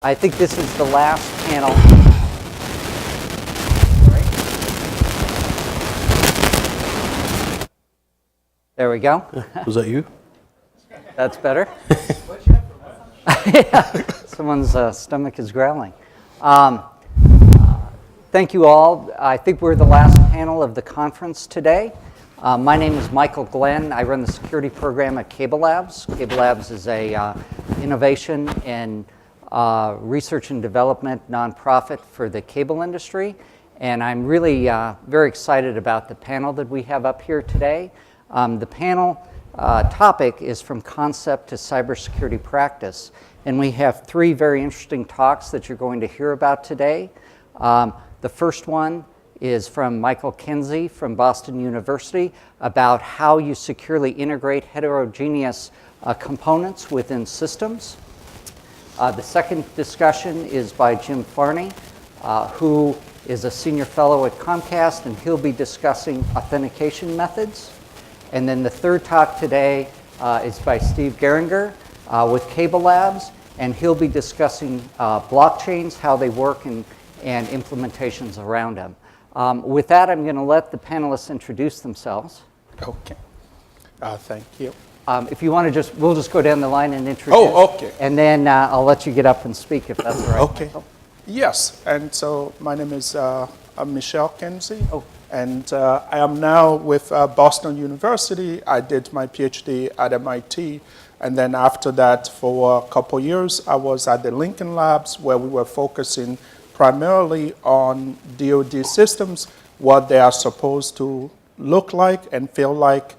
I think this is the last panel. There we go. Was that you? That's better. Yeah, someone's stomach is growling. Thank you all. I think we're the last panel of the conference today. My name is Michael Glenn. I run the security program at CableLabs. CableLabs is a innovation and research and development nonprofit for the cable industry. And I'm really very excited about the panel that we have up here today. The panel topic is From Concept to Cybersecurity Practice. And we have three very interesting talks that you're going to hear about today. The first one is from Michael Kinsy from Boston University about how you securely integrate heterogeneous components within systems. The second discussion is by Jim Fahrny, who is a senior fellow at Comcast, and he'll be discussing authentication methods. And then the third talk today is by Steve Goeringer with CableLabs, and he'll be discussing blockchains, how they work, and implementations around them. With that, I'm going to let the panelists introduce themselves. Okay. Thank you. If you want to we'll just go down the line and introduce. Oh, okay. And then I'll let you get up and speak if that's all right. Okay. Michael. Yes, and so my name is Michel Kinsy. Oh. And I am now with Boston University. I did my PhD at MIT. And then after that, for a couple years, I was at the Lincoln Labs, where we were focusing primarily on DoD systems, what they are supposed to look like and feel like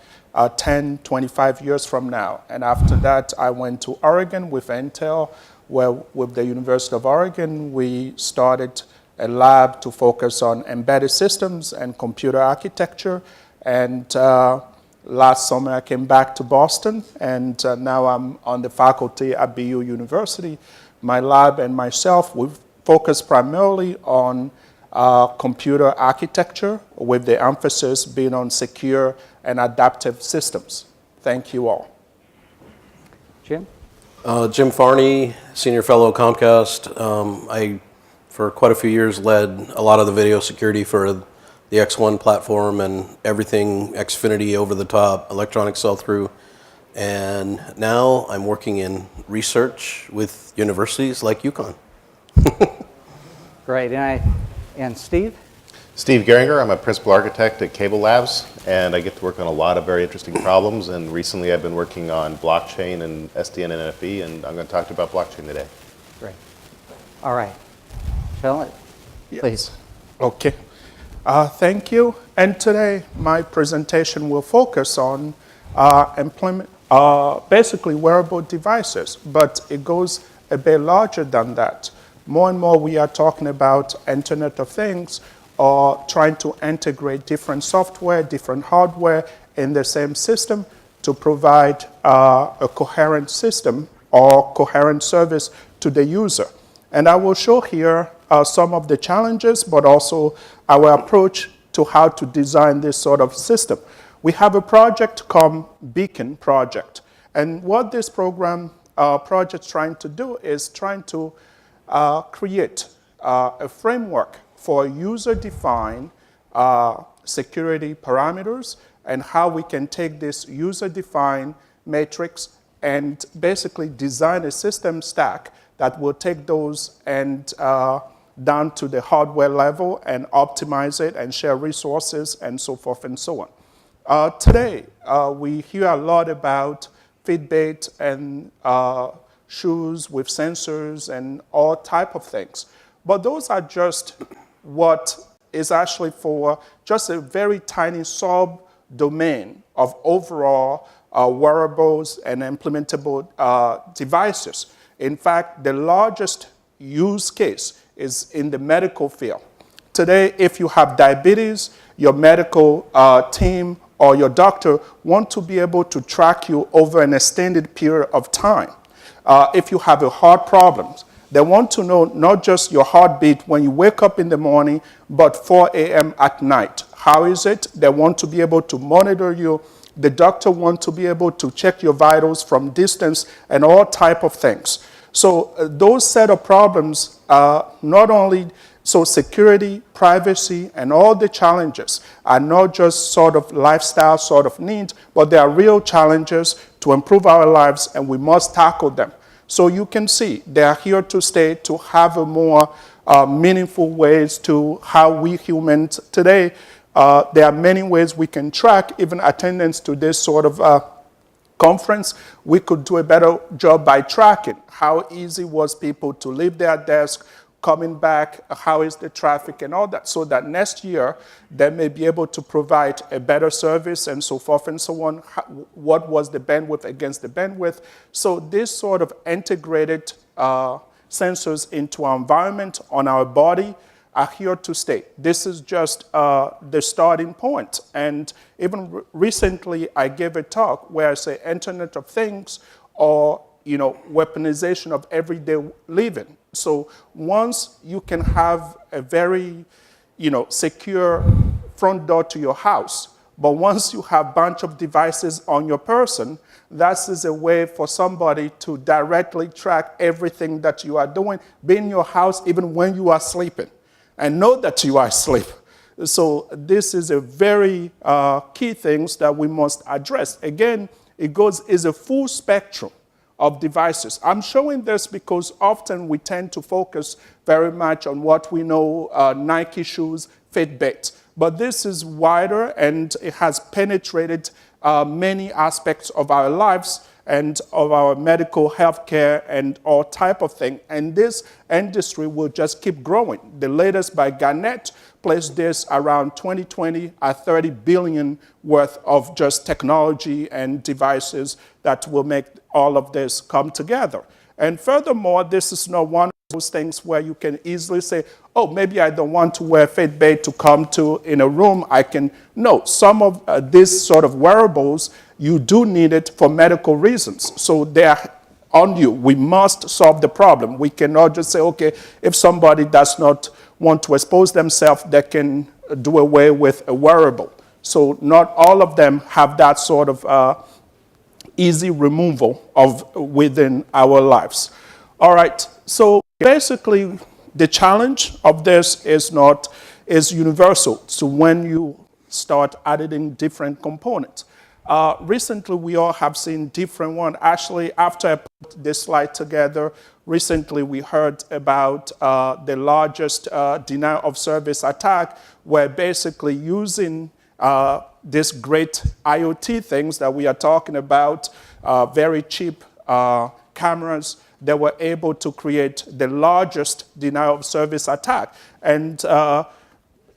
10, 25 years from now. And after that, I went to Oregon with Intel, where with the University of Oregon, we started a lab to focus on embedded systems and computer architecture. And last summer, I came back to Boston, and now I'm on the faculty at BU University. My lab and myself, we've focused primarily on computer architecture, with the emphasis being on secure and adaptive systems. Thank you all. Jim? Jim Fahrny, senior fellow at Comcast. I, for quite a few years, led a lot of the video security for the X1 platform and everything Xfinity over the top, electronic sell-through. And now I'm working in research with universities like UConn. Great. And Steve? Steve Goeringer. I'm a principal architect at CableLabs, and I get to work on a lot of very interesting problems. And recently I've been working on blockchain and SDN and NFV, and I'm going to talk to you about blockchain today. Great. All right. Michel, please. Okay. Thank you. And today my presentation will focus on basically wearable devices, but it goes a bit larger than that. More and more we are talking about Internet of Things, or trying to integrate different software, different hardware in the same system to provide a coherent system or coherent service to the user. And I will show here some of the challenges, but also our approach to how to design this sort of system. We have a project called Beacon Project. And what this project is trying to do is trying to create a framework for user-defined security parameters, and how we can take this user-defined matrix and basically design a system stack that will take those and down to the hardware level and optimize it and share resources and so forth and so on. Today, we hear a lot about Fitbit and shoes with sensors and all type of things. But those are just what is actually for just a very tiny sub-domain of overall wearables and implementable devices. In fact, the largest use case is in the medical field. Today, if you have diabetes, your medical team or your doctor want to be able to track you over an extended period of time. If you have a heart problem, they want to know not just your heartbeat when you wake up in the morning, but 4 a.m. at night. How is it? They want to be able to monitor you. The doctor wants to be able to check your vitals from distance and all type of things. So those set of problems not only, so security, privacy, and all the challenges are not just sort of lifestyle sort of needs, but they are real challenges to improve our lives, and we must tackle them. So you can see they are here to stay, to have a more meaningful ways to how we humans today. There are many ways we can track even attendance to this sort of conference. We could do a better job by tracking how easy was people to leave their desk, coming back, how is the traffic and all that, so that next year they may be able to provide a better service and so forth and so on. What was the bandwidth against the bandwidth? So this sort of integrated sensors into our environment, on our body, are here to stay. This is just the starting point. And even recently, I gave a talk where I say Internet of Things, or weaponization of everyday living. So once you can have a very secure front door to your house, but once you have a bunch of devices on your person, that is a way for somebody to directly track everything that you are doing, be in your house even when you are sleeping, and know that you are asleep. So this is a very key things that we must address. Again, is a full spectrum of devices. I'm showing this because often we tend to focus very much on what we know, Nike shoes, Fitbit. But this is wider, and it has penetrated many aspects of our lives and of our medical healthcare and all type of thing. And this industry will just keep growing. The latest by Gartner placed this around 2020 at 30 billion worth of just technology and devices that will make all of this come together. And furthermore, this is not one of those things where you can easily say, oh, maybe I don't want to wear Fitbit to come to in a room. No, some of these sort of wearables, you do need it for medical reasons. So they are on you. We must solve the problem. We cannot just say, okay, if somebody does not want to expose themselves, they can do away with a wearable. So not all of them have that sort of easy removal of within our lives. All right, so basically the challenge of this is universal. So when you start adding different components. Recently, we all have seen different ones. Actually, after I put this slide together, recently we heard about the largest denial of service attack, where basically using this great IoT things that we are talking about, very cheap cameras, they were able to create the largest denial of service attack. And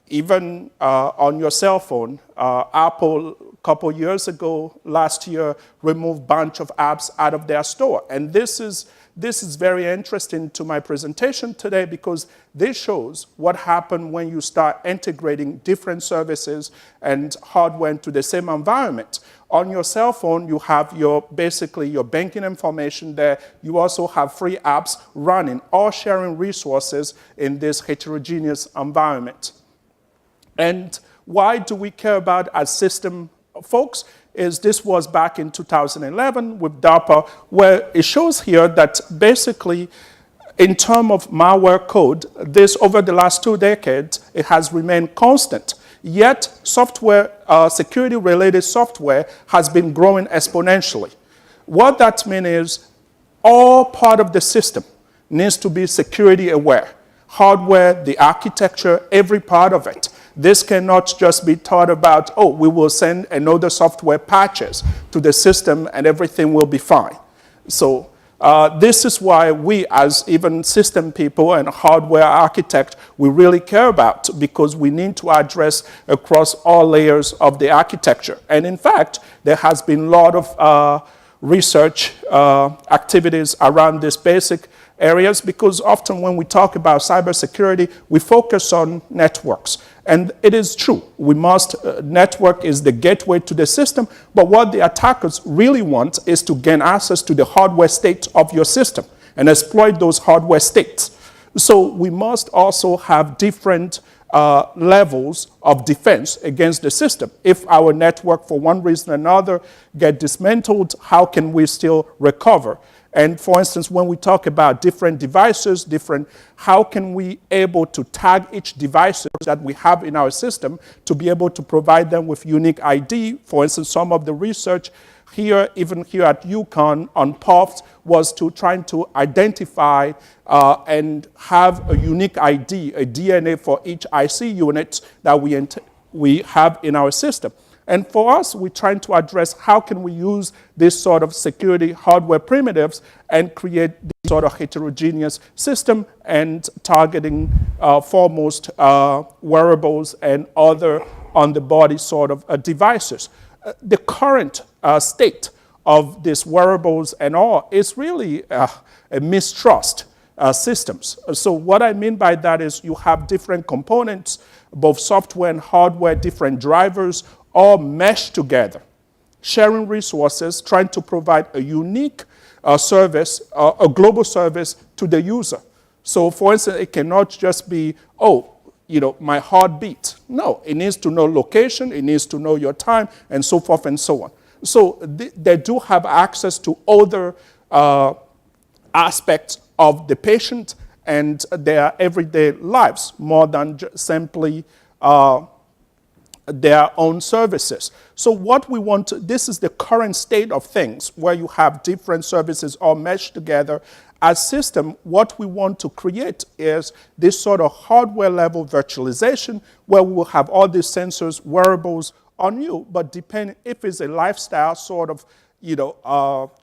even on your cell phone, Apple, a couple years ago, last year, removed a bunch of apps out of their store. And this is very interesting to my presentation today, because this shows what happened when you start integrating different services and hardware into the same environment. On your cell phone, you have basically your banking information there. You also have free apps running, all sharing resources in this heterogeneous environment. And why do we care about as system folks? This was back in 2011 with DARPA, where it shows here that basically, in terms of malware code, this over the last 2 decades, it has remained constant. Yet, software, security-related software has been growing exponentially. What that means is all part of the system needs to be security aware. Hardware, the architecture, every part of it. This cannot just be thought about, oh, we will send another software patches to the system and everything will be fine. So this is why we, as even system people and hardware architects, we really care about, because we need to address across all layers of the architecture. And in fact, there has been a lot of research activities around this basic areas, because often when we talk about cybersecurity, we focus on networks. And it is true. We must, network is the gateway to the system, but what the attackers really want is to gain access to the hardware state of your system and exploit those hardware states. So we must also have different levels of defense against the system. If our network, for one reason or another, get dismantled, how can we still recover? And for instance, when we talk about different devices, how can we able to tag each device that we have in our system to be able to provide them with unique ID? For instance, some of the research here, even here at UConn on POFs, was to trying to identify and have a unique ID, a DNA for each IC unit that we have in our system. And for us, we're trying to address how can we use this sort of security hardware primitives and create this sort of heterogeneous system and targeting foremost wearables and other on-the-body sort of devices. The current state of these wearables and all is really a mistrust systems. So what I mean by that is you have different components, both software and hardware, different drivers, all meshed together, sharing resources, trying to provide a unique service, a global service to the user. So for instance, it cannot just be, my heartbeat. No, it needs to know location, it needs to know your time, and so forth and so on. So they do have access to other aspects of the patient and their everyday lives more than simply their own services. So what we want to, this is the current state of things where you have different services all meshed together. As system, what we want to create is this sort of hardware level virtualization where we will have all these sensors, wearables on you, but depending if it's a lifestyle sort of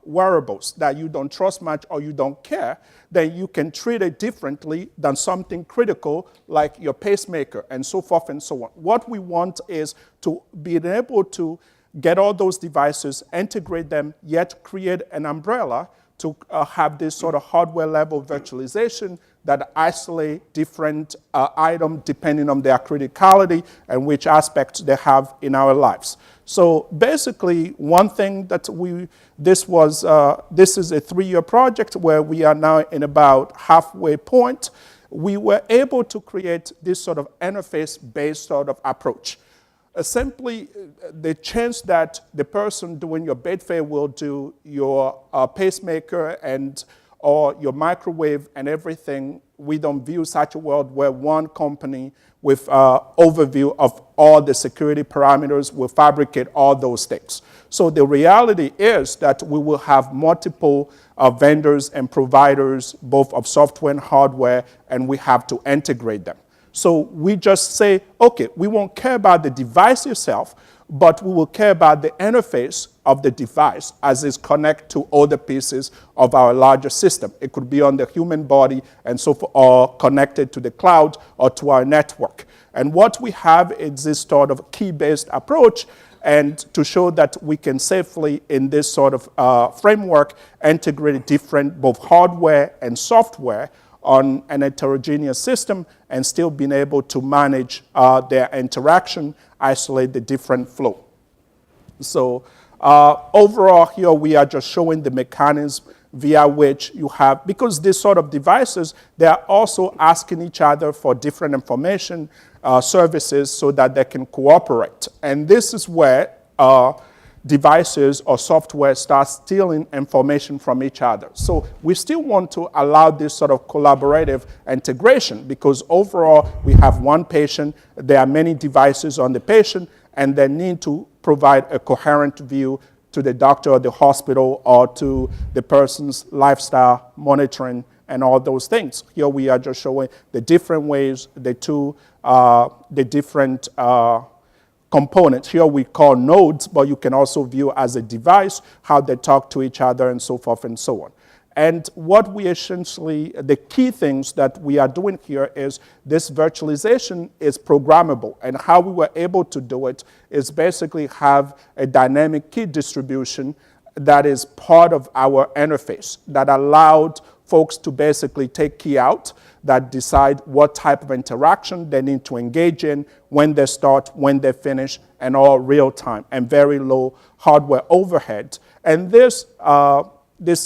wearables that you don't trust much or you don't care, then you can treat it differently than something critical like your pacemaker and so forth and so on. What we want is to be able to get all those devices, integrate them, yet create an umbrella to have this sort of hardware level virtualization that isolate different items depending on their criticality and which aspects they have in our lives. So basically, one thing that this is a 3-year project where we are now in about halfway point. We were able to create this sort of interface-based sort of approach. Simply, the chance that the person doing your bed fare will do your pacemaker or your microwave and everything, we don't view such a world where one company with overview of all the security parameters will fabricate all those things. So the reality is that we will have multiple vendors and providers, both of software and hardware, and we have to integrate them. So we just say, okay, we won't care about the device itself, but we will care about the interface of the device as it's connected to other pieces of our larger system. It could be on the human body and so forth, or connected to the cloud or to our network. And what we have is this sort of key-based approach, and to show that we can safely, in this sort of framework, integrate different both hardware and software on an heterogeneous system and still being able to manage their interaction, isolate the different flow. So overall here we are just showing the mechanism via which you have, because these sort of devices, they are also asking each other for different information services so that they can cooperate. And this is where devices or software start stealing information from each other. So we still want to allow this sort of collaborative integration, because overall we have one patient, there are many devices on the patient, and they need to provide a coherent view to the doctor or the hospital or to the person's lifestyle monitoring and all those things. Here we are just showing the different ways, the different components. Here we call nodes, but you can also view as a device, how they talk to each other and so forth and so on. And what we essentially, the key things that we are doing here is this virtualization is programmable. And how we were able to do it is basically have a dynamic key distribution that is part of our interface that allowed folks to basically take key out that decide what type of interaction they need to engage in, when they start, when they finish, and all real time, and very low hardware overhead. And this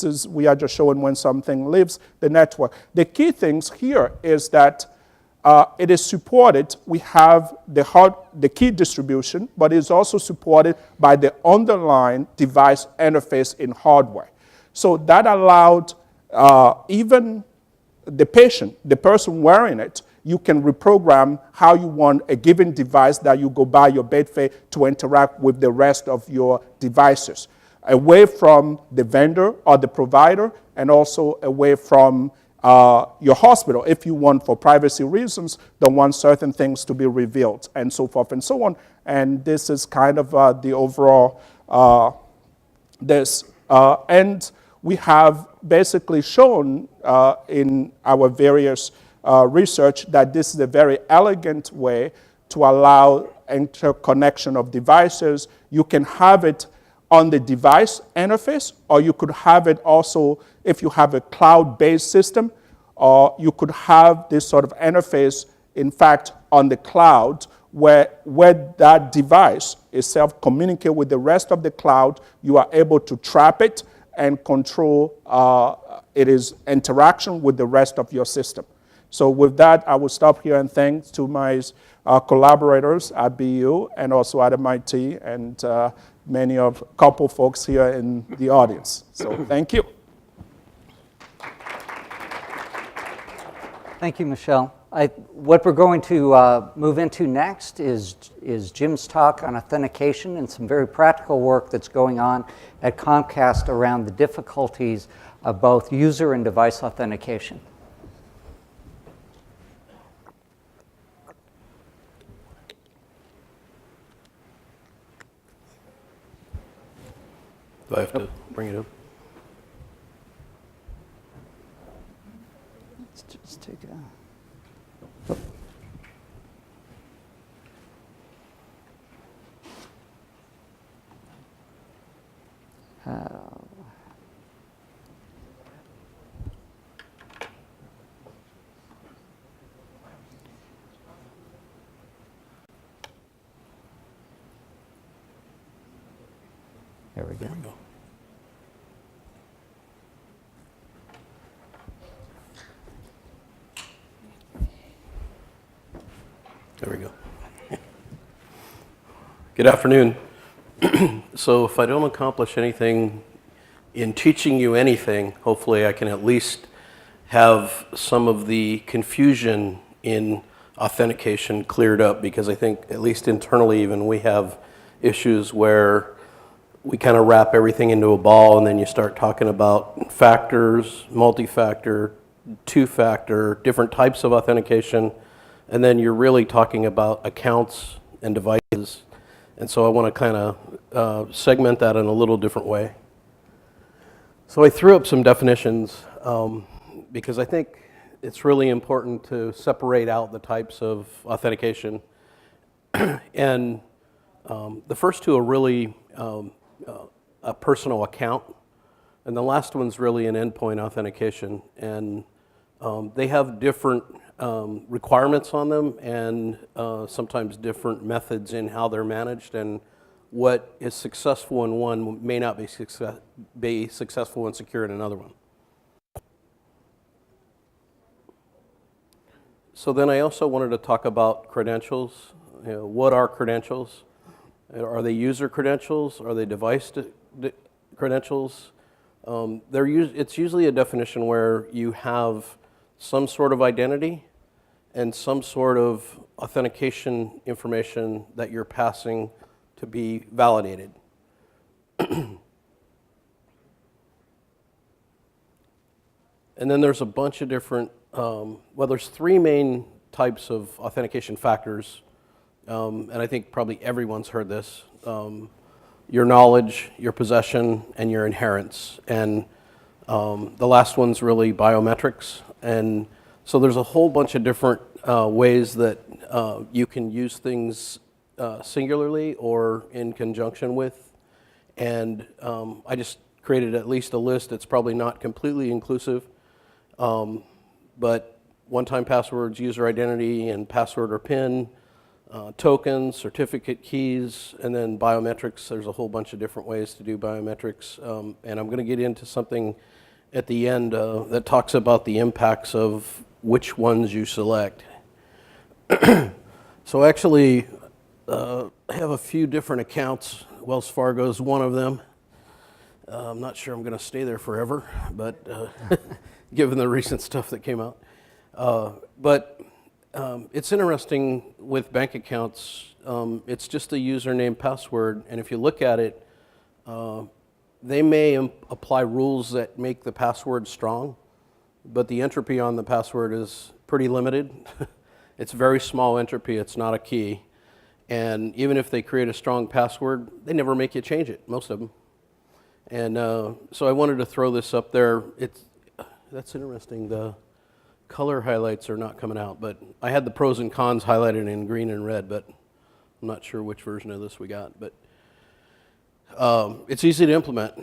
is, we are just showing when something leaves the network. The key things here is that it is supported, we have the key distribution, but it's also supported by the underlying device interface in hardware. So that allowed even the patient, the person wearing it, you can reprogram how you want a given device that you go by your bedfare to interact with the rest of your devices, away from the vendor or the provider, and also away from your hospital, if you want, for privacy reasons, don't want certain things to be revealed, and so forth and so on. And this is kind of the overall and we have basically shown in our various research that this is a very elegant way to allow interconnection of devices. You can have it on the device interface, or you could have it also if you have a cloud-based system, or you could have this sort of interface, in fact, on the cloud, where that device itself communicate with the rest of the cloud. You are able to trap it and control its interaction with the rest of your system. So with that, I will stop here, and thanks to my collaborators at BU and also at MIT, and couple folks here in the audience. So thank you. Thank you, Michel. What we're going to move into next is Jim's talk on authentication and some very practical work that's going on at Comcast around the difficulties of both user and device authentication. Do I have to bring it up? Let's just take it out. There we go. There we go. Good afternoon. So if I don't accomplish anything in teaching you anything, hopefully I can at least have some of the confusion in authentication cleared up, because I think, at least internally even, we have issues where we kind of wrap everything into a ball, and then you start talking about factors, multi-factor, two-factor, different types of authentication, and then you're really talking about accounts and devices. And so I want to kind of segment that in a little different way. So I threw up some definitions because I think it's really important to separate out the types of authentication. And the first two are really a personal account, and the last one's really an endpoint authentication. And they have different requirements on them, and sometimes different methods in how they're managed, and what is successful in one may not be successful and secure in another one. So then I also wanted to talk about credentials. What are credentials? Are they user credentials? Are they device credentials? It's usually a definition where you have some sort of identity and some sort of authentication information that you're passing to be validated. And then there's a bunch of different, there's three main types of authentication factors, and I think probably everyone's heard this. Your knowledge, your possession, and your inherence. And the last one's really biometrics. And so there's a whole bunch of different ways that you can use things singularly or in conjunction with. And I just created at least a list. It's probably not completely inclusive, but one-time passwords, user identity, and password or PIN, tokens, certificate keys, and then biometrics. There's a whole bunch of different ways to do biometrics. And I'm going to get into something at the end that talks about the impacts of which ones you select. So actually, I have a few different accounts. Wells Fargo is one of them. I'm not sure I'm going to stay there forever, but given the recent stuff that came out. But it's interesting with bank accounts. It's just a username password, and if you look at it, they may apply rules that make the password strong, but the entropy on the password is pretty limited. It's very small entropy. It's not a key. And even if they create a strong password, they never make you change it, most of them. And so I wanted to throw this up there. That's interesting. The color highlights are not coming out, but I had the pros and cons highlighted in green and red, but I'm not sure which version of this we got. But it's easy to implement,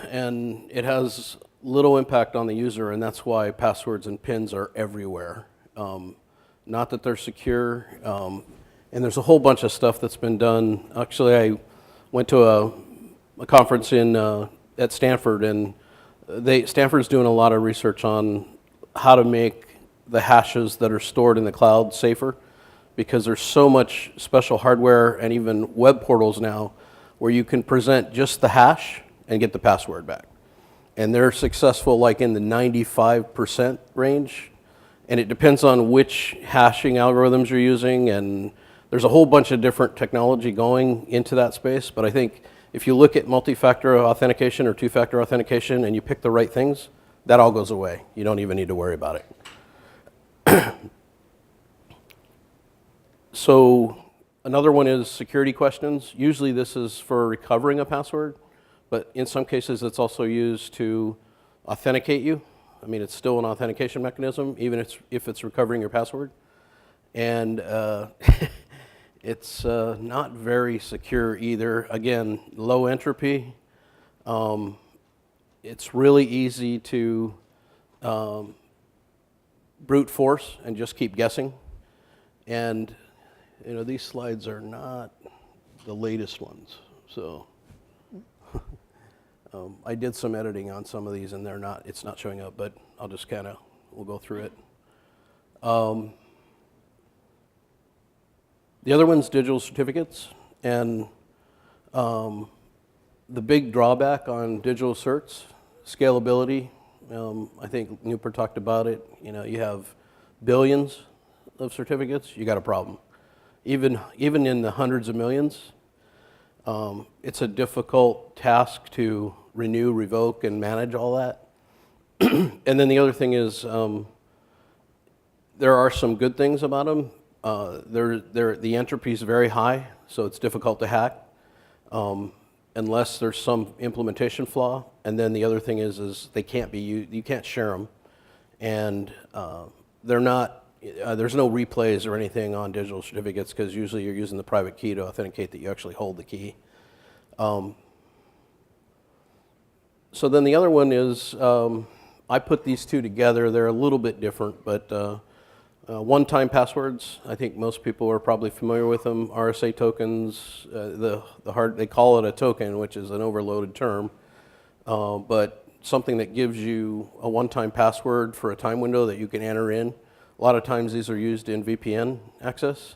and it has little impact on the user, and that's why passwords and PINs are everywhere. Not that they're secure, and there's a whole bunch of stuff that's been done. Actually, I went to a conference at Stanford, and Stanford's doing a lot of research on how to make the hashes that are stored in the cloud safer, because there's so much special hardware and even web portals now where you can present just the hash and get the password back. And they're successful like in the 95% range, and it depends on which hashing algorithms you're using, and there's a whole bunch of different technology going into that space. But I think if you look at multi-factor authentication or two-factor authentication and you pick the right things, that all goes away. You don't even need to worry about it. So another one is security questions. Usually this is for recovering a password, but in some cases it's also used to authenticate you. I mean, it's still an authentication mechanism, even if it's recovering your password. And it's not very secure either. Again, low entropy. It's really easy to brute force and just keep guessing. And you know, these slides are not the latest ones, so I did some editing on some of these, and it's not showing up, but I'll just we'll go through it. The other one's digital certificates, and the big drawback on digital certs, scalability. I think Newport talked about it. You know, you have billions of certificates, you got a problem. Even in the hundreds of millions, it's a difficult task to renew, revoke, and manage all that. And then the other thing is, there are some good things about them. The entropy is very high, so it's difficult to hack, unless there's some implementation flaw. And then the other thing is they can't be used. You can't share them, and they're not. There's no replays or anything on digital certificates, because usually you're using the private key to authenticate that you actually hold the key. So then the other one is, I put these two together. They're a little bit different, but one-time passwords, I think most people are probably familiar with them. RSA tokens, they call it a token, which is an overloaded term, but something that gives you a one-time password for a time window that you can enter in. A lot of times these are used in VPN access.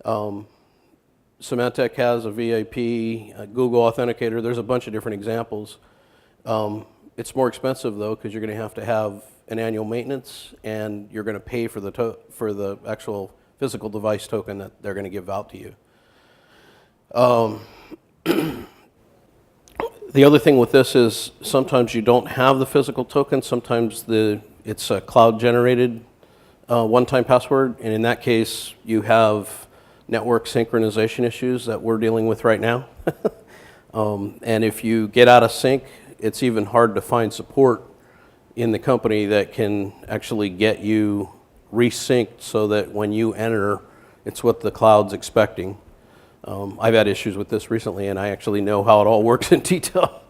Symantec has a VIP, Google Authenticator. There's a bunch of different examples. It's more expensive though, because you're going to have an annual maintenance, and you're going to pay for the actual physical device token that they're going to give out to you. The other thing with this is sometimes you don't have the physical token. Sometimes it's a cloud-generated one-time password, and in that case, you have network synchronization issues that we're dealing with right now. And if you get out of sync, it's even hard to find support in the company that can actually get you resynced so that when you enter, it's what the cloud's expecting. I've had issues with this recently, and I actually know how it all works in detail.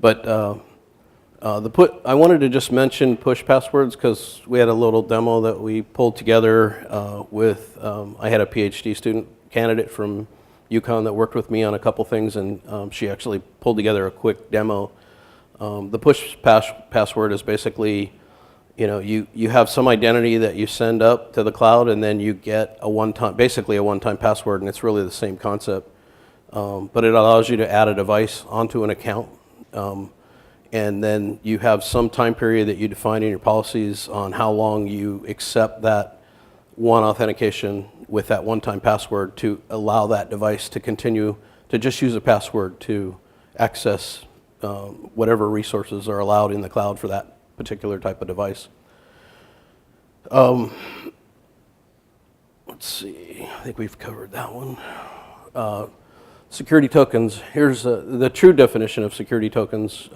But I wanted to just mention push passwords, because we had a little demo that we pulled together I had a PhD student candidate from UConn that worked with me on a couple things, and she actually pulled together a quick demo. The push password is basically, you have some identity that you send up to the cloud, and then you get basically a one-time password, and it's really the same concept. But it allows you to add a device onto an account. and then you have some time period that you define in your policies on how long you accept that one authentication with that one-time password to allow that device to continue to just use a password to access whatever resources are allowed in the cloud for that particular type of device. Let's see, I think we've covered that one. Security tokens, here's the true definition of security tokens.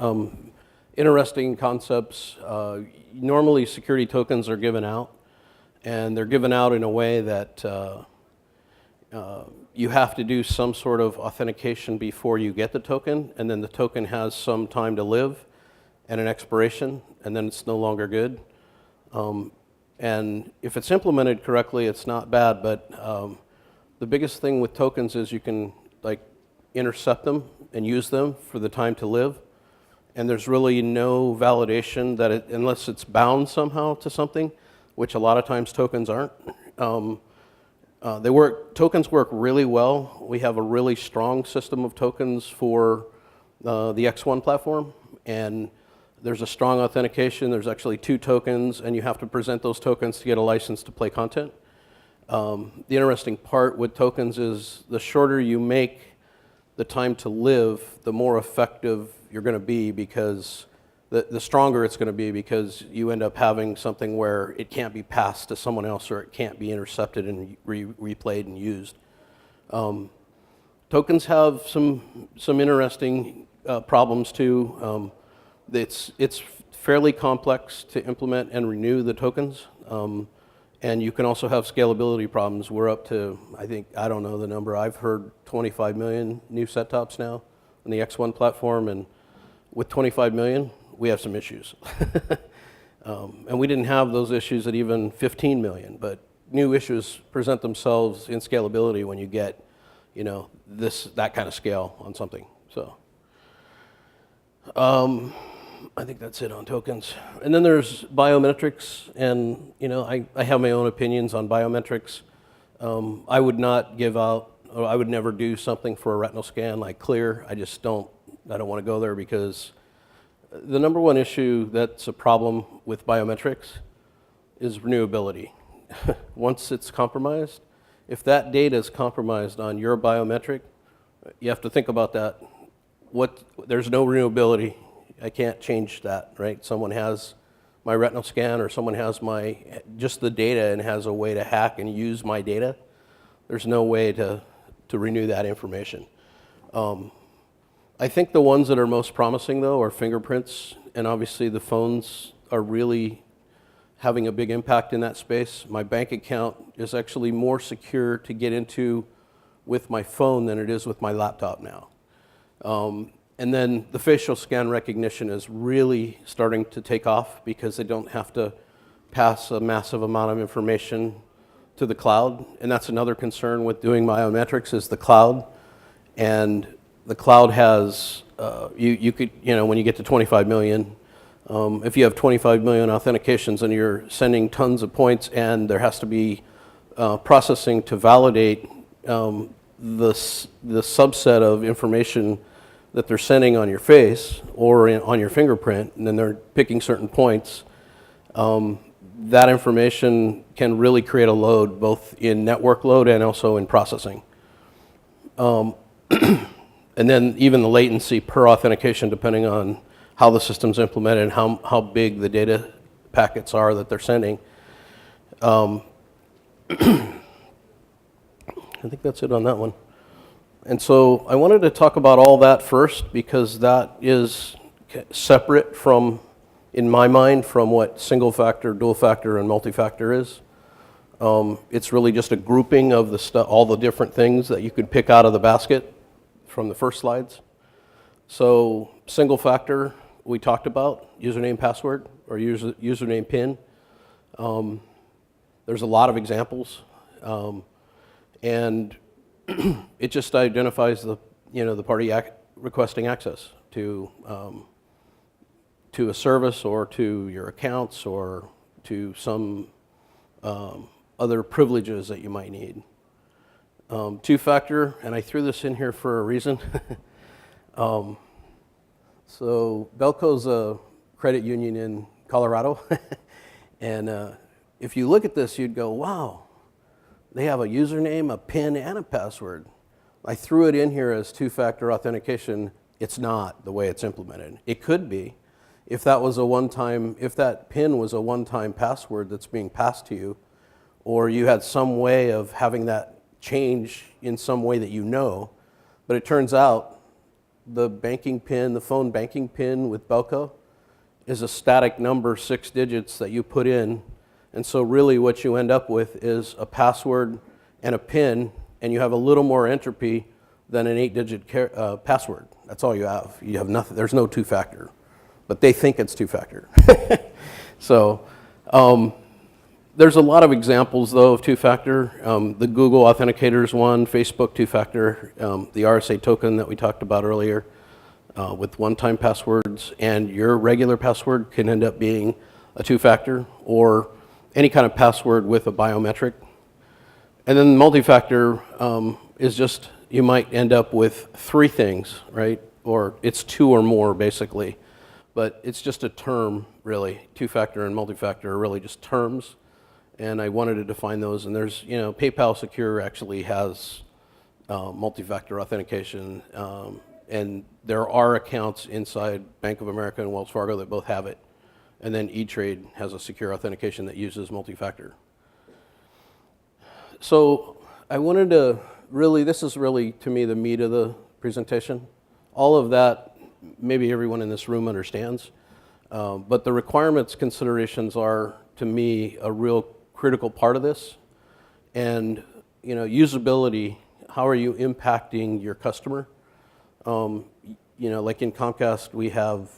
Interesting concepts. Normally security tokens are given out, and they're given out in a way that you have to do some sort of authentication before you get the token, and then the token has some time to live and an expiration, and then it's no longer good. And if it's implemented correctly, it's not bad, but the biggest thing with tokens is you can like intercept them and use them for the time to live, and there's really no validation that it, unless it's bound somehow to something, which a lot of times tokens aren't. Tokens work really well. We have a really strong system of tokens for the X1 platform, and there's a strong authentication. There's actually 2 tokens, and you have to present those tokens to get a license to play content. The interesting part with tokens is the shorter you make the time to live, the more effective you're going to be, because the stronger it's going to be, because you end up having something where it can't be passed to someone else, or it can't be intercepted and replayed and used. Tokens have some interesting problems too. It's fairly complex to implement and renew the tokens, and you can also have scalability problems. We're up to, I don't know the number, I've heard 25 million new set-tops now on the X1 platform, and with 25 million, we have some issues. And we didn't have those issues at even 15 million, but new issues present themselves in scalability when you get, that kind of scale on something. So, I think that's it on tokens. And then there's biometrics, and I have my own opinions on biometrics. I would not give out, or I would never do something for a retinal scan like Clear. I don't want to go there, because the number one issue that's a problem with biometrics is renewability. Once it's compromised, if that data is compromised on your biometric, you have to think about that. There's no renewability. I can't change that, right? Someone has my retinal scan, or someone has just the data and has a way to hack and use my data. There's no way to renew that information. I think the ones that are most promising, though, are fingerprints, and obviously the phones are really having a big impact in that space. My bank account is actually more secure to get into with my phone than it is with my laptop now. And then the facial scan recognition is really starting to take off, because they don't have to pass a massive amount of information to the cloud. And that's another concern with doing biometrics, is the cloud. And the cloud has, you could, when you get to 25 million, if you have 25 million authentications and you're sending tons of points, and there has to be processing to validate the subset of information that they're sending on your face or on your fingerprint, and then they're picking certain points, that information can really create a load, both in network load and also in processing. And then even the latency per authentication, depending on how the system's implemented and how big the data packets are that they're sending. I think that's it on that one. And so I wanted to talk about all that first, because that is separate from, in my mind, from what single factor, dual factor, and multi-factor is. It's really just a grouping of all the different things that you could pick out of the basket from the first slides. So single factor, we talked about, username, password, or username, PIN. There's a lot of examples, and it just identifies the party requesting access to a service, or to your accounts, or to some other privileges that you might need. Two-factor, and I threw this in here for a reason. So Belco's a credit union in Colorado. And if you look at this, you'd go, wow, they have a username, a PIN, and a password. I threw it in here as two-factor authentication. It's not the way it's implemented. It could be if that was a one-time, if that PIN was a one-time password that's being passed to you, or you had some way of having that change in some way that you know. But it turns out the banking PIN, the phone banking PIN with Belco is a static number, 6 digits that you put in. And so really what you end up with is a password and a PIN, and you have a little more entropy than an 8-digit password. That's all you have. You have nothing. There's no two-factor. But they think it's two-factor. So there's a lot of examples, though, of two-factor. The Google Authenticator is one, Facebook two-factor, the RSA token that we talked about earlier with one-time passwords, and your regular password can end up being a two-factor or any kind of password with a biometric. And then multi-factor is just, you might end up with 3 things, right? Or it's 2 or more, basically. But it's just a term, really. Two-factor and multi-factor are really just terms. And I wanted to define those. And there's, PayPal Secure actually has multi-factor authentication. And there are accounts inside Bank of America and Wells Fargo that both have it. And then E-Trade has a secure authentication that uses multi-factor. So I wanted to really, this is really, to me, the meat of the presentation. All of that, maybe everyone in this room understands. But the requirements considerations are, to me, a real critical part of this. And, usability, how are you impacting your customer? Like in Comcast, we have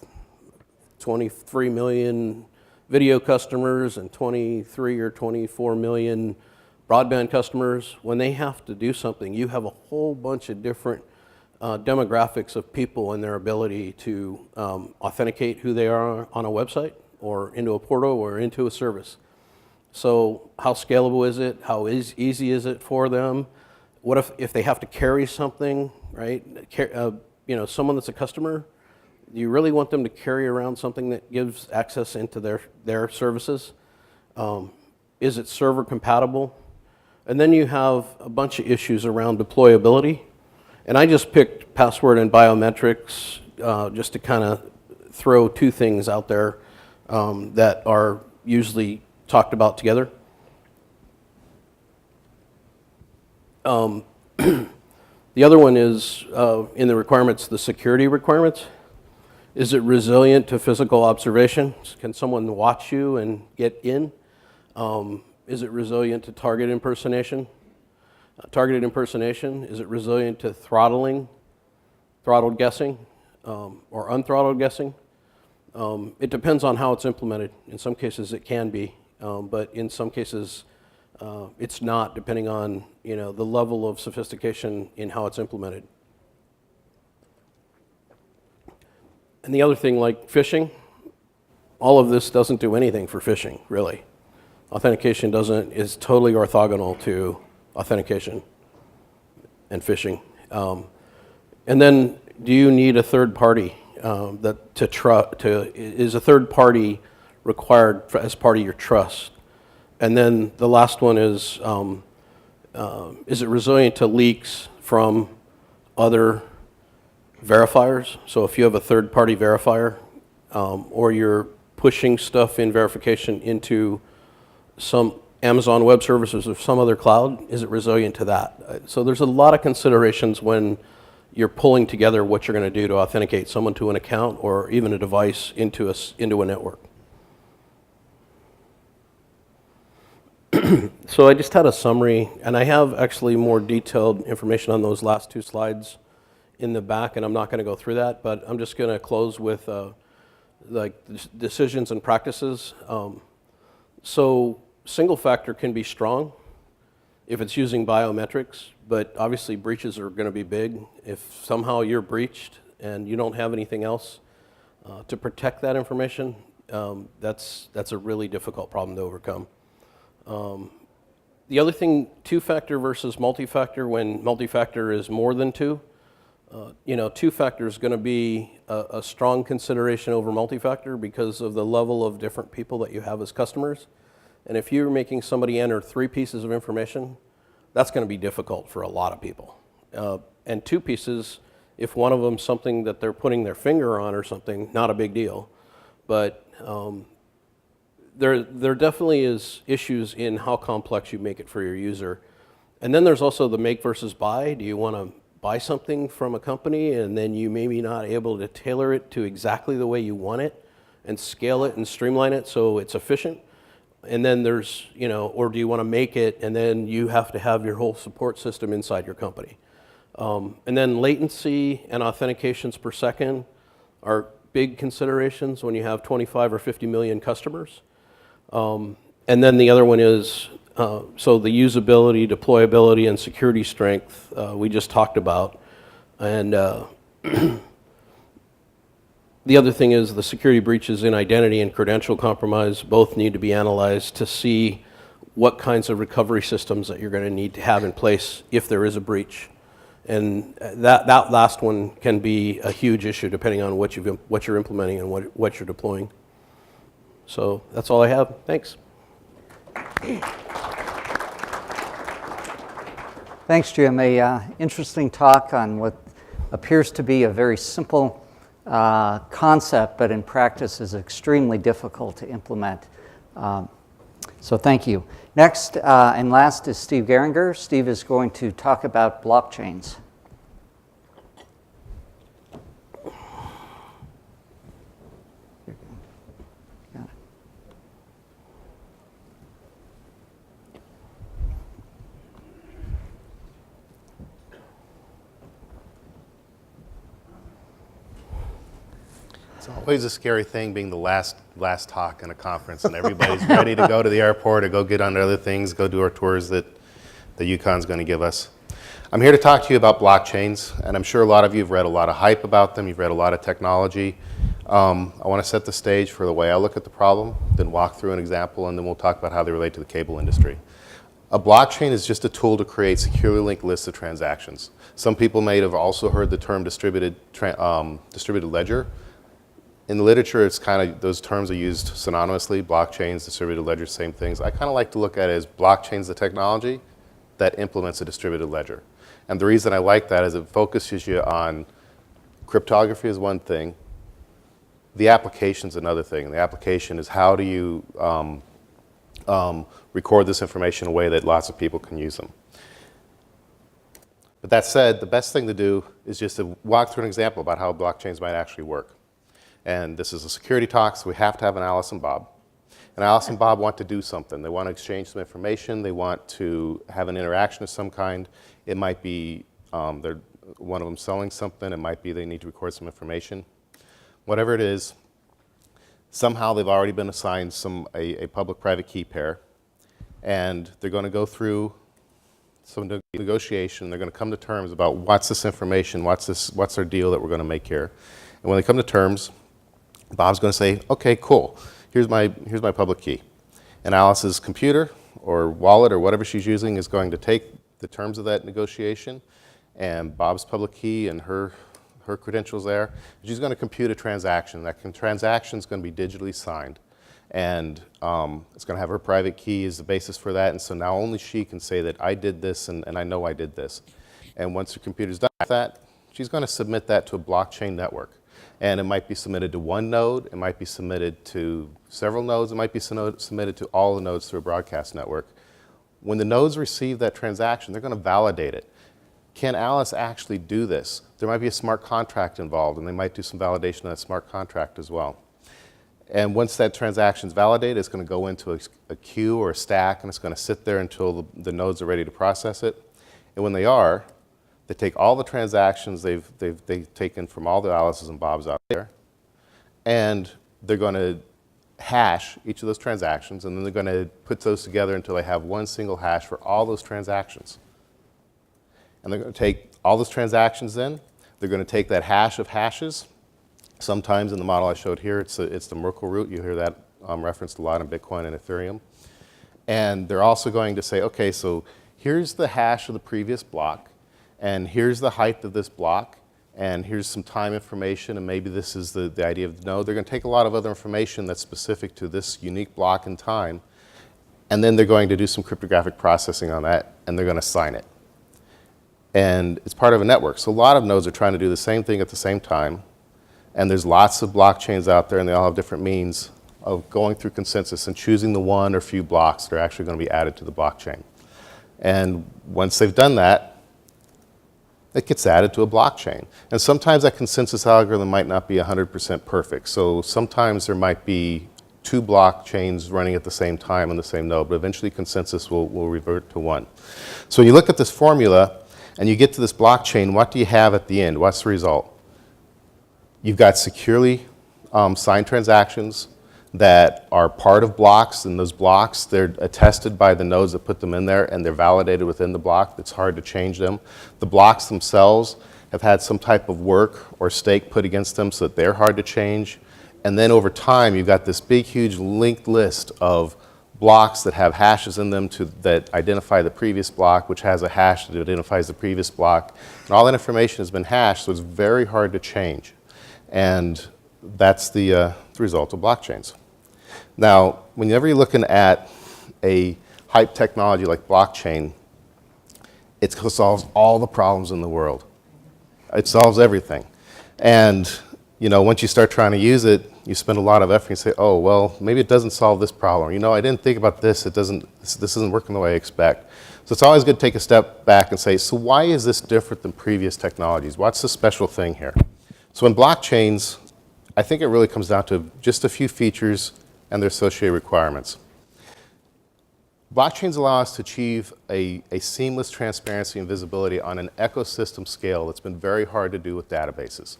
23 million video customers and 23 or 24 million broadband customers. When they have to do something, you have a whole bunch of different demographics of people and their ability to authenticate who they are on a website or into a portal or into a service. So how scalable is it? How easy is it for them? What if they have to carry something, right? Someone that's a customer, do you really want them to carry around something that gives access into their services? Is it server compatible? And then you have a bunch of issues around deployability. And I just picked password and biometrics just to kind of throw 2 things out there that are usually talked about together. The other one is, in the requirements, the security requirements. Is it resilient to physical observation? Can someone watch you and get in? Is it resilient to target impersonation? Targeted impersonation, is it resilient to throttled guessing, or unthrottled guessing? It depends on how it's implemented. In some cases it can be, but in some cases it's not, depending on the level of sophistication in how it's implemented. And the other thing, like phishing, all of this doesn't do anything for phishing, really. Authentication is totally orthogonal to authentication and phishing. And then, do you need a third party is a third party required as part of your trust? And then the last one is it resilient to leaks from other verifiers? So if you have a third party verifier, or you're pushing stuff in verification into some Amazon Web Services or some other cloud, is it resilient to that? So there's a lot of considerations when you're pulling together what you're going to do to authenticate someone to an account or even a device into a network. So I just had a summary, and I have actually more detailed information on those last 2 slides in the back, and I'm not going to go through that, but I'm just going to close with decisions and practices. So single factor can be strong if it's using biometrics, but obviously breaches are going to be big. If somehow you're breached and you don't have anything else to protect that information, that's a really difficult problem to overcome. The other thing, 2-factor versus multi-factor, when multi-factor is more than 2, Two-factor is going to be a strong consideration over multi-factor because of the level of different people that you have as customers. And if you're making somebody enter 3 pieces of information, that's going to be difficult for a lot of people. And 2 pieces, if one of them's something that they're putting their finger on or something, not a big deal. But there definitely is issues in how complex you make it for your user. And then there's also the make versus buy. Do you want to buy something from a company and then you maybe not able to tailor it to exactly the way you want it and scale it and streamline it so it's efficient? And then there's, or do you want to make it and then you have to have your whole support system inside your company? And then latency and authentications per second are big considerations when you have 25 or 50 million customers. And then the other one is, so the usability, deployability, and security strength we just talked about. And the other thing is the security breaches in identity and credential compromise both need to be analyzed to see what kinds of recovery systems that you're going to need to have in place if there is a breach. And that last one can be a huge issue depending on what you're implementing and what you're deploying. So that's all I have. Thanks. Thanks, Jim. Interesting talk on what appears to be a very simple concept, but in practice is extremely difficult to implement. So thank you. Next and last is Steve Goeringer. Steve is going to talk about blockchains. It's always a scary thing being the last talk in a conference and everybody's ready to go to the airport or go get on to other things, go do our tours that the Yukon's going to give us. I'm here to talk to you about blockchains, and I'm sure a lot of you have read a lot of hype about them. You've read a lot of technology. I want to set the stage for the way I look at the problem, then walk through an example, and then we'll talk about how they relate to the cable industry. A blockchain is just a tool to create securely linked lists of transactions. Some people may have also heard the term distributed ledger. In the literature, it's kind of, those terms are used synonymously, blockchains, distributed ledger, same things. I kind of like to look at it as blockchain's the technology that implements a distributed ledger. And the reason I like that is it focuses you on cryptography is one thing, the application's another thing. The application is how do you record this information in a way that lots of people can use them. But that said, the best thing to do is just to walk through an example about how blockchains might actually work. And this is a security talk, so we have to have an Alice and Bob. And Alice and Bob want to do something. They want to exchange some information. They want to have an interaction of some kind. It might be they're one of them selling something. It might be they need to record some information. Whatever it is, somehow they've already been assigned a public-private key pair. And they're going to go through some negotiation. They're going to come to terms about what's this information, what's our deal that we're going to make here. And when they come to terms, Bob's going to say, okay, cool, here's my public key. And Alice's computer or wallet or whatever she's using is going to take the terms of that negotiation and Bob's public key and her credentials there. She's going to compute a transaction. That transaction is going to be digitally signed. And it's going to have her private key as the basis for that. And so now only she can say that I did this and I know I did this. And once her computer's done with that, she's going to submit that to a blockchain network. And it might be submitted to one node, it might be submitted to several nodes, it might be submitted to all the nodes through a broadcast network. When the nodes receive that transaction, they're going to validate it. Can Alice actually do this? There might be a smart contract involved, and they might do some validation of that smart contract as well. And once that transaction is validated, it's going to go into a queue or a stack, and it's going to sit there until the nodes are ready to process it. And when they are, they take all the transactions they've taken from all the Alices and Bobs out there, and they're going to hash each of those transactions, and then they're going to put those together until they have one single hash for all those transactions. And they're going to take all those transactions in, they're going to take that hash of hashes. Sometimes in the model I showed here, it's the Merkle root. You hear that referenced a lot in Bitcoin and Ethereum. And they're also going to say, okay, so here's the hash of the previous block, and here's the height of this block, and here's some time information, and maybe this is the idea of the node. They're going to take a lot of other information that's specific to this unique block in time, and then they're going to do some cryptographic processing on that, and they're going to sign it. And it's part of a network. So a lot of nodes are trying to do the same thing at the same time, and there's lots of blockchains out there, and they all have different means of going through consensus and choosing the one or few blocks that are actually going to be added to the blockchain. And once they've done that, it gets added to a blockchain. And sometimes that consensus algorithm might not be 100% perfect. So sometimes there might be 2 blockchains running at the same time on the same node, but eventually consensus will revert to 1. So when you look at this formula and you get to this blockchain, what do you have at the end? What's the result? You've got securely signed transactions that are part of blocks, and those blocks, they're attested by the nodes that put them in there, and they're validated within the block. It's hard to change them. The blocks themselves have had some type of work or stake put against them so that they're hard to change. And then over time, you've got this big, huge linked list of blocks that have hashes in them that identify the previous block, which has a hash that identifies the previous block. And all that information has been hashed, so it's very hard to change. And that's the result of blockchains. Now, whenever you're looking at a hype technology like blockchain, it solves all the problems in the world. It solves everything. And once you start trying to use it, you spend a lot of effort and say, oh, well, maybe it doesn't solve this problem. I didn't think about this. This isn't working the way I expect. So it's always good to take a step back and say, so why is this different than previous technologies? What's the special thing here? So in blockchains, I think it really comes down to just a few features and their associated requirements. Blockchains allow us to achieve a seamless transparency and visibility on an ecosystem scale that's been very hard to do with databases.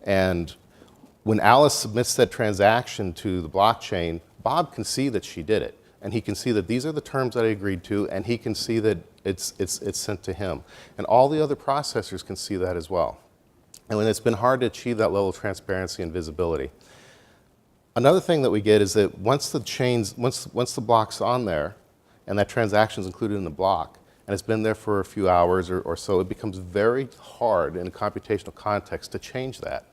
And when Alice submits that transaction to the blockchain, Bob can see that she did it. And he can see that these are the terms that I agreed to, and he can see that it's sent to him. And all the other processors can see that as well. And when it's been hard to achieve that level of transparency and visibility. Another thing that we get is that once the block's on there, and that transaction is included in the block, and it's been there for a few hours or so, it becomes very hard in a computational context to change that.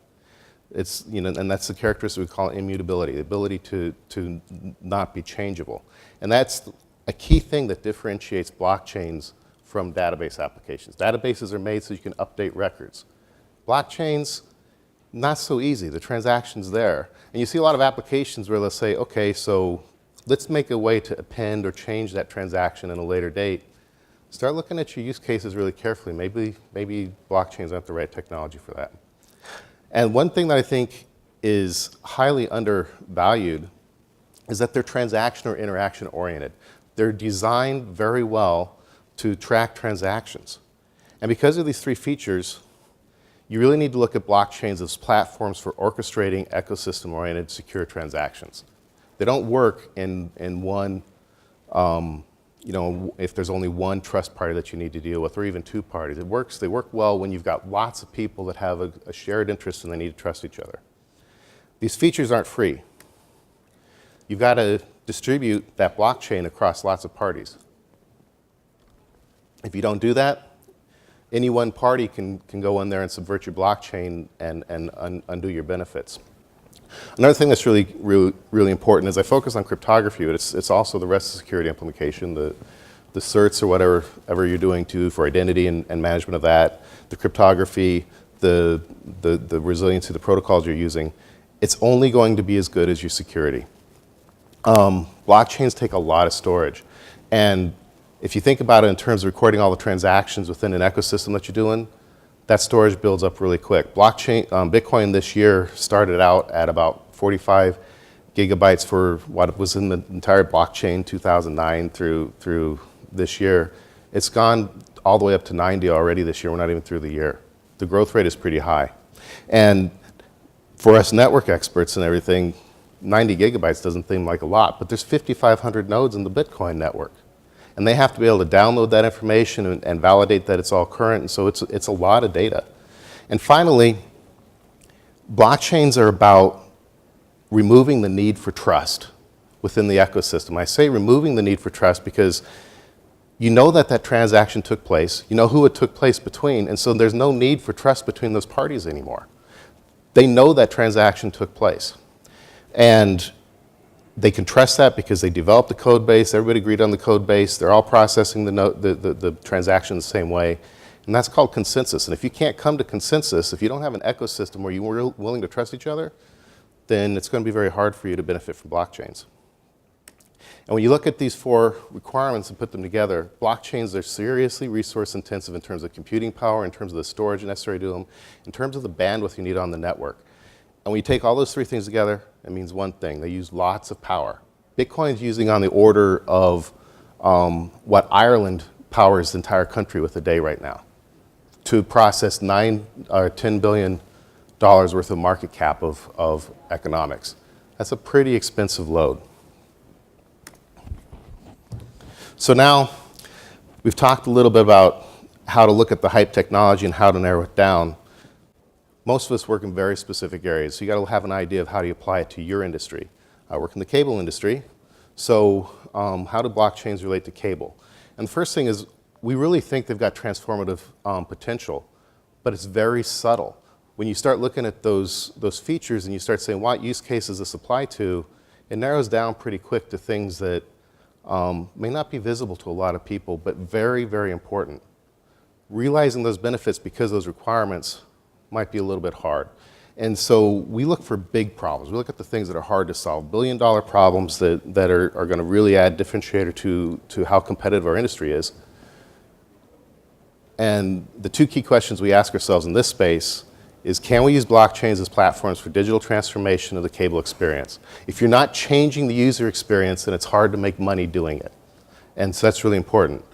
And that's the characteristic we call immutability, the ability to not be changeable. And that's a key thing that differentiates blockchains from database applications. Databases are made so you can update records. Blockchains, not so easy. The transaction's there. And you see a lot of applications where they'll say, okay, so let's make a way to append or change that transaction in a later date. Start looking at your use cases really carefully. Maybe blockchains aren't the right technology for that. And one thing that I think is highly undervalued is that they're transaction or interaction oriented. They're designed very well to track transactions. And because of these 3 features, you really need to look at blockchains as platforms for orchestrating ecosystem-oriented secure transactions. They don't work in one, if there's only one trust party that you need to deal with, or even 2 parties. They work well when you've got lots of people that have a shared interest and they need to trust each other. These features aren't free. You've got to distribute that blockchain across lots of parties. If you don't do that, any one party can go in there and subvert your blockchain and undo your benefits. Another thing that's really important is I focus on cryptography, but it's also the rest of the security implementation, the certs or whatever you're doing for identity and management of that, the cryptography, the resiliency of the protocols you're using. It's only going to be as good as your security. Blockchains take a lot of storage. And if you think about it in terms of recording all the transactions within an ecosystem that you're doing, that storage builds up really quick. Bitcoin this year started out at about 45 gigabytes for what was in the entire blockchain 2009 through this year. It's gone all the way up to 90 already this year. We're not even through the year. The growth rate is pretty high. And for us network experts and everything, 90 gigabytes doesn't seem like a lot, but there's 5,500 nodes in the Bitcoin network. And they have to be able to download that information and validate that it's all current, and so it's a lot of data. And finally, blockchains are about removing the need for trust within the ecosystem. I say removing the need for trust because you know that that transaction took place, you know who it took place between, and so there's no need for trust between those parties anymore. They know that transaction took place. And they can trust that because they developed the code base, everybody agreed on the code base, they're all processing the transaction the same way, and that's called consensus. And if you can't come to consensus, if you don't have an ecosystem where you're willing to trust each other, then it's going to be very hard for you to benefit from blockchains. And when you look at these 4 requirements and put them together, blockchains are seriously resource intensive in terms of computing power, in terms of the storage necessary to them, in terms of the bandwidth you need on the network. And when you take all those 3 things together, it means one thing: they use lots of power. Bitcoin's using on the order of what Ireland powers the entire country with a day right now to process $9 or $10 billion worth of market cap of economics. That's a pretty expensive load. So now we've talked a little bit about how to look at the hype technology and how to narrow it down. Most of us work in very specific areas, so you got to have an idea of how do you apply it to your industry. I work in the cable industry, so how do blockchains relate to cable? And the first thing is, we really think they've got transformative potential, but it's very subtle. When you start looking at those features and you start saying what use cases this apply to, it narrows down pretty quick to things that may not be visible to a lot of people, but very, very important. Realizing those benefits because of those requirements might be a little bit hard. And so we look for big problems. We look at the things that are hard to solve, billion-dollar problems that are going to really add differentiator to how competitive our industry is. And the 2 key questions we ask ourselves in this space is, can we use blockchains as platforms for digital transformation of the cable experience? If you're not changing the user experience, then it's hard to make money doing it. And so that's really important.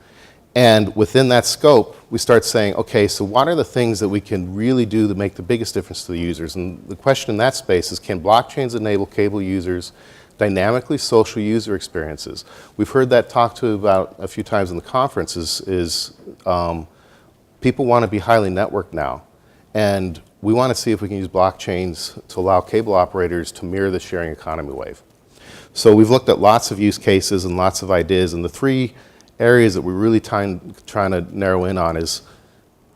And within that scope, we start saying, okay, so what are the things that we can really do to make the biggest difference to the users? And the question in that space is, can blockchains enable cable users dynamically social user experiences? We've heard that talked to about a few times in the conference is people want to be highly networked now. And we want to see if we can use blockchains to allow cable operators to mirror the sharing economy wave. So we've looked at lots of use cases and lots of ideas, and the 3 areas that we're really trying to narrow in on is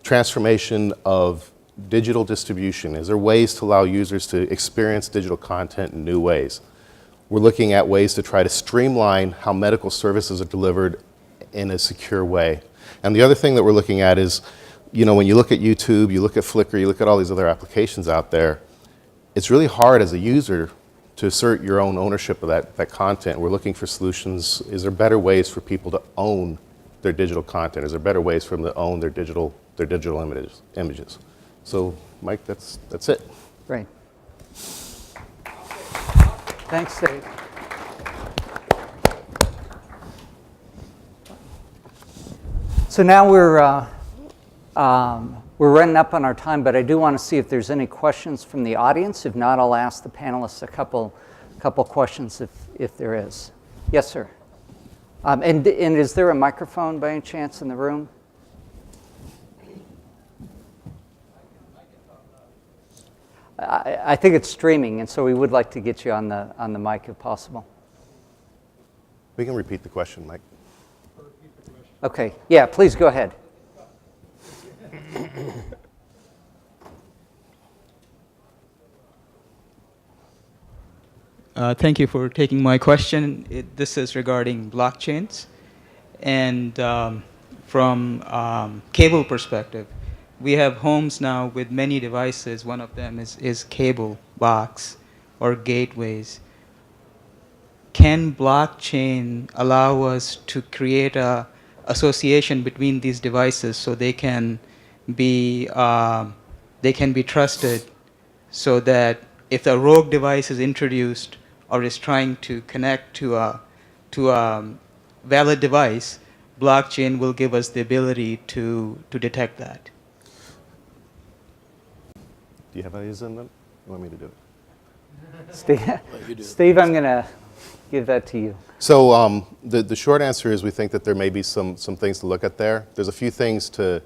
transformation of digital distribution. Is there ways to allow users to experience digital content in new ways? We're looking at ways to try to streamline how medical services are delivered in a secure way. And the other thing that we're looking at is, when you look at YouTube, you look at Flickr, you look at all these other applications out there, it's really hard as a user to assert your own ownership of that content. We're looking for solutions. Is there better ways for people to own their digital content? Is there better ways for them to own their digital images? So, Mike, that's it. Great. Thanks, Dave. So now we're running up on our time, but I do want to see if there's any questions from the audience. If not, I'll ask the panelists a couple questions if there is. Yes, sir. And is there a microphone by any chance in the room? I think it's streaming, and so we would like to get you on the mic if possible. We can repeat the question, Mike. Okay. Yeah, please go ahead. Thank you for taking my question. This is regarding blockchains. And from cable perspective, we have homes now with many devices. One of them is cable box or gateways. Can blockchain allow us to create a association between these devices so they can be trusted, so that if a rogue device is introduced or is trying to connect to a valid device, blockchain will give us the ability to detect that? Do you have ideas on that? You want me to do it? Steve, I'm going to give that to you. So the short answer is we think that there may be some things to look at there. There's a few things to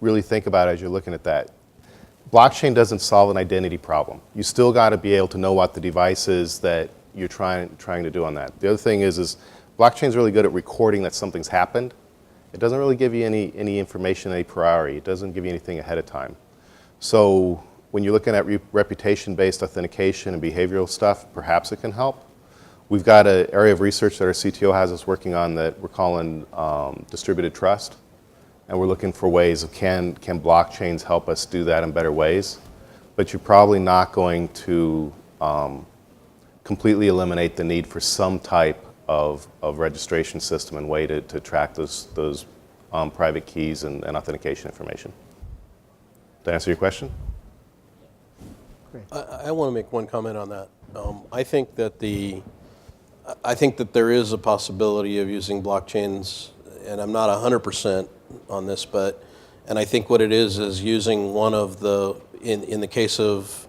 really think about as you're looking at that. Blockchain doesn't solve an identity problem. You still got to be able to know what the device is that you're trying to do on that. The other thing is blockchain's really good at recording that something's happened, It doesn't really give you any information, any priority. It doesn't give you anything ahead of time. So when you're looking at reputation-based authentication and behavioral stuff, perhaps it can help. We've got an area of research that our CTO has us working on that we're calling distributed trust. And we're looking for ways of can blockchains help us do that in better ways? But you're probably not going to completely eliminate the need for some type of registration system and way to track those private keys and authentication information. Did that answer your question? I want to make one comment on that. I think that there is a possibility of using blockchains, and I'm not 100% on this, and I think what it is using one of the, in the case of,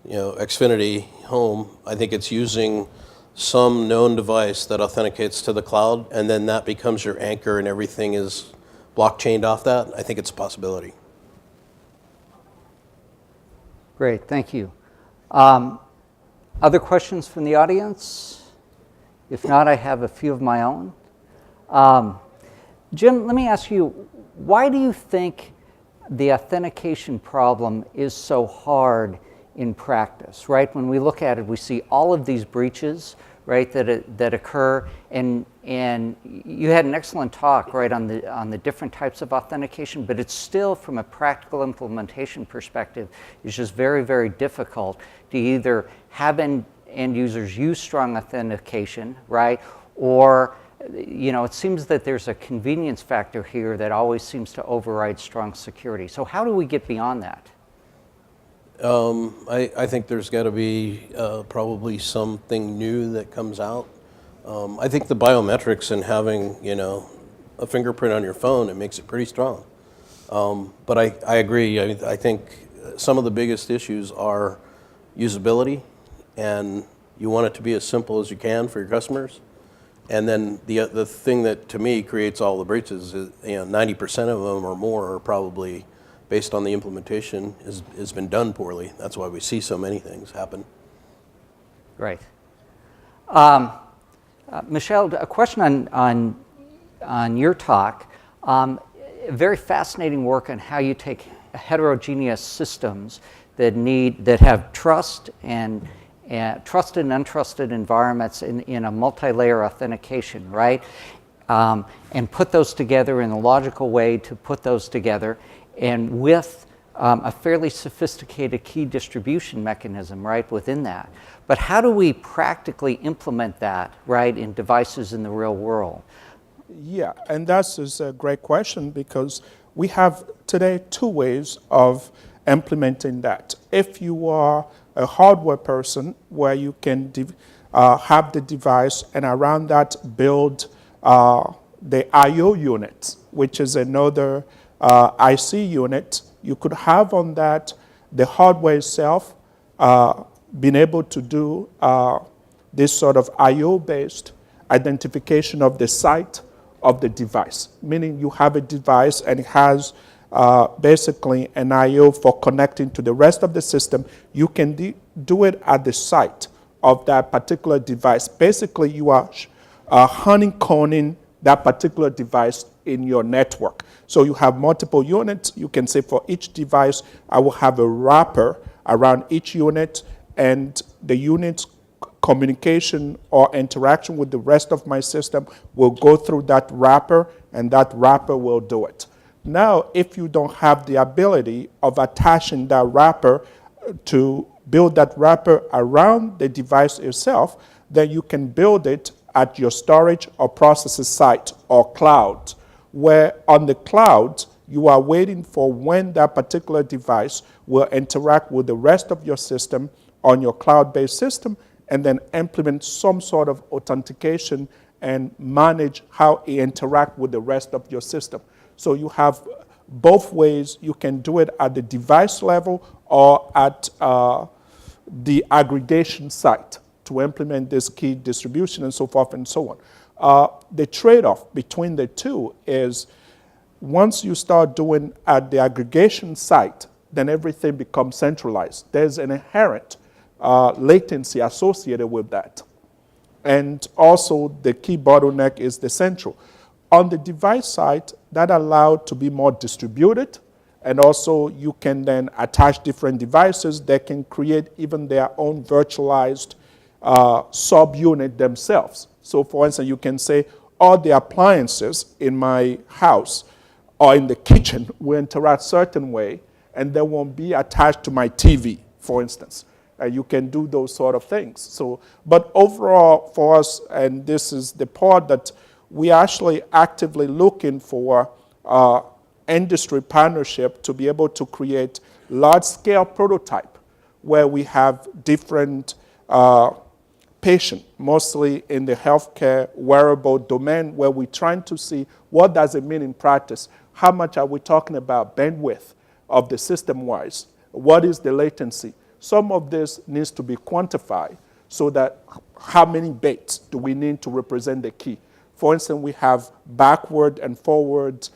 Xfinity Home, I think it's using some known device that authenticates to the cloud, and then that becomes your anchor and everything is blockchained off that. I think it's a possibility. Great, thank you. Other questions from the audience? If not, I have a few of my own. Jim, let me ask you, why do you think the authentication problem is so hard in practice, right? When we look at it, we see all of these breaches, right, that occur, and you had an excellent talk, right, on the different types of authentication, but it's still, from a practical implementation perspective, it's just very, very difficult to either have end users use strong authentication, right, or it seems that there's a convenience factor here that always seems to override strong security. So how do we get beyond that? I think there's got to be probably something new that comes out. I think the biometrics and having, a fingerprint on your phone, it makes it pretty strong. But I agree. I think some of the biggest issues are usability, and you want it to be as simple as you can for your customers. And then the thing that, to me, creates all the breaches is, 90% of them or more are probably based on the implementation has been done poorly. That's why we see so many things happen. Right. Michel, a question on your talk. Very fascinating work on how you take heterogeneous systems that have trust and trusted and untrusted environments in a multi-layer authentication, right? And put those together in a logical way to put those together, and with a fairly sophisticated key distribution mechanism, right, within that. But how do we practically implement that, right, in devices in the real world? Yeah, and that's a great question, because we have today two ways of implementing that. If you are a hardware person, where you can have the device and around that build the I/O unit, which is another IC unit, you could have on that the hardware itself being able to do this sort of I/O-based identification of the site of the device, meaning you have a device and it has basically an I/O for connecting to the rest of the system. You can do it at the site of that particular device. Basically, you are honeycombing that particular device in your network. So you have multiple units. You can say for each device, I will have a wrapper around each unit, and the unit's communication or interaction with the rest of my system will go through that wrapper, and that wrapper will do it. Now, if you don't have the ability of attaching that wrapper to build that wrapper around the device itself, then you can build it at your storage or processor site or cloud, where on the cloud, you are waiting for when that particular device will interact with the rest of your system on your cloud-based system, and then implement some sort of authentication and manage how it interacts with the rest of your system. So you have both ways. You can do it at the device level or at the aggregation site to implement this key distribution and so forth and so on. The trade-off between the two is once you start doing at the aggregation site, then everything becomes centralized. There's an inherent latency associated with that. And also the key bottleneck is the central. On the device side, that allowed to be more distributed, and also you can then attach different devices that can create even their own virtualized subunit themselves. So for instance, you can say all the appliances in my house or in the kitchen will interact certain way, and they won't be attached to my TV, for instance. You can do those sort of things. So, but overall for us, and this is the part that we are actually actively looking for industry partnership to be able to create large-scale prototype where we have different patients, mostly in the healthcare wearable domain, where we're trying to see what does it mean in practice. How much are we talking about bandwidth of the system-wise? What is the latency? Some of this needs to be quantified so that how many bits do we need to represent the key? For instance, we have backward and forward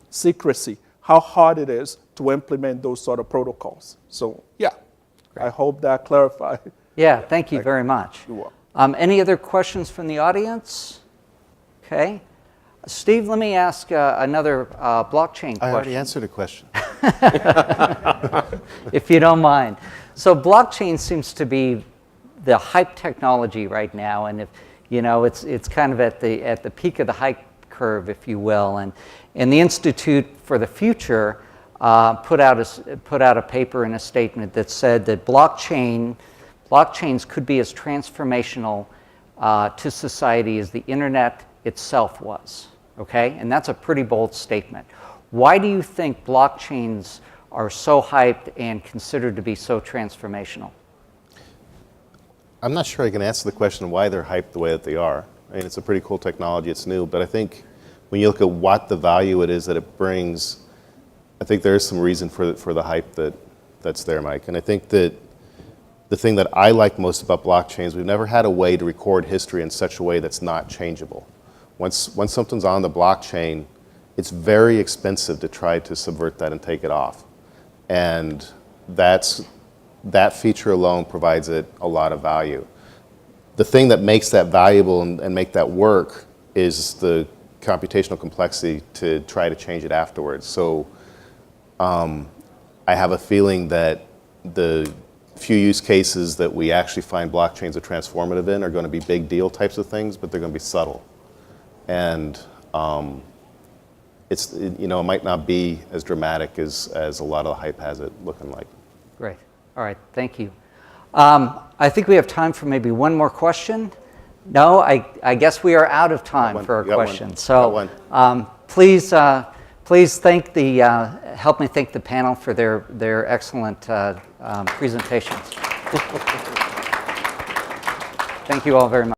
secrecy, how hard it is to implement those sort of protocols. So yeah, great. I hope that clarified. Yeah, thank you very much. You're welcome. Any other questions from the audience? Okay. Steve, let me ask another blockchain question. I already answered a question. If you don't mind. So blockchain seems to be the hype technology right now, and if you know, it's kind of at the peak of the hype curve, if you will. And the Institute for the Future put out a paper and a statement that said that blockchains could be as transformational to society as the internet itself was. Okay, and that's a pretty bold statement. Why do you think blockchains are so hyped and considered to be so transformational? I'm not sure I can answer the question why they're hyped the way that they are. I mean, it's a pretty cool technology, it's new, but I think when you look at what the value it is that it brings, I think there is some reason for the hype that's there, Mike. And I think that the thing that I like most about blockchains, we've never had a way to record history in such a way that's not changeable. Once something's on the blockchain, it's very expensive to try to subvert that and take it off. And that feature alone provides it a lot of value. The thing that makes that valuable and make that work is the computational complexity to try to change it afterwards. So I have a feeling that the few use cases that we actually find blockchains are transformative in are going to be big deal types of things, but they're going to be subtle. And it might not be as dramatic as a lot of the hype has it looking like. Great. All right. Thank you. I think we have time for maybe one more question. No, I guess we are out of time for a question. So please thank help me thank the panel for their excellent presentations. Thank you all very much.